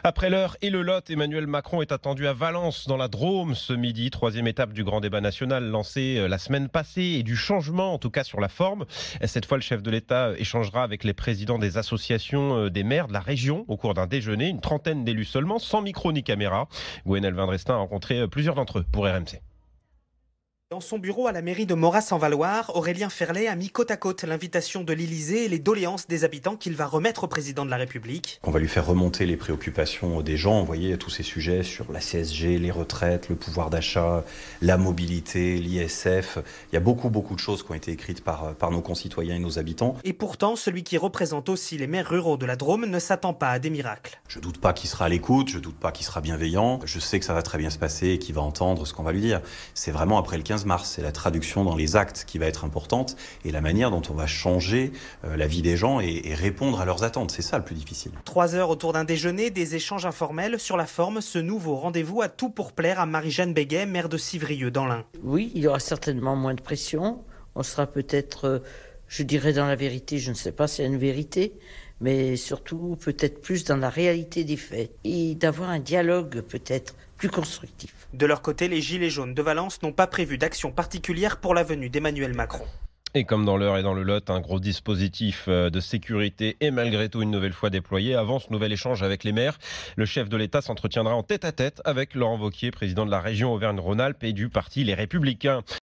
Après l'Eure et le Lot, Emmanuel Macron est attendu à Valence, dans la Drôme, ce midi. Troisième étape du grand débat national lancé la semaine passée et du changement, en tout cas sur la forme. Cette fois, le chef de l'État échangera avec les présidents des associations des maires de la région au cours d'un déjeuner. Une trentaine d'élus seulement, sans micro ni caméra. Gwenaël Vindrestin a rencontré plusieurs d'entre eux pour RMC. Dans son bureau à la mairie de Moras-en-Valoir, Aurélien Ferlet a mis côte à côte l'invitation de l'Élysée et les doléances des habitants qu'il va remettre au président de la République. On va lui faire remonter les préoccupations des gens, vous voyez, tous ces sujets sur la CSG, les retraites, le pouvoir d'achat, la mobilité, l'ISF. Il y a beaucoup de choses qui ont été écrites par nos concitoyens et nos habitants. Et pourtant, celui qui représente aussi les maires ruraux de la Drôme ne s'attend pas à des miracles. Je doute pas qu'il sera à l'écoute, je doute pas qu'il sera bienveillant. Je sais que ça va très bien se passer et qu'il va entendre ce qu'on va lui dire. C'est vraiment après le 15 mars, c'est la traduction dans les actes qui va être importante et la manière dont on va changer la vie des gens et répondre à leurs attentes. C'est ça le plus difficile. 3 heures autour d'un déjeuner, des échanges informels sur la forme. Ce nouveau rendez-vous a tout pour plaire à Marie-Jeanne Béguet, maire de Civrieux dans l'Ain. Oui, il y aura certainement moins de pression. On sera peut-être, je dirais dans la vérité, je ne sais pas s'il y a une vérité, mais surtout peut-être plus dans la réalité des faits et d'avoir un dialogue peut-être plus constructif. De leur côté, les Gilets jaunes de Valence n'ont pas prévu d'action particulière pour la venue d'Emmanuel Macron. Et comme dans l'Eure et dans le Lot, un gros dispositif de sécurité est malgré tout une nouvelle fois déployé. Avant ce nouvel échange avec les maires, le chef de l'État s'entretiendra en tête-à-tête avec Laurent Wauquiez, président de la région Auvergne-Rhône-Alpes et du parti Les Républicains.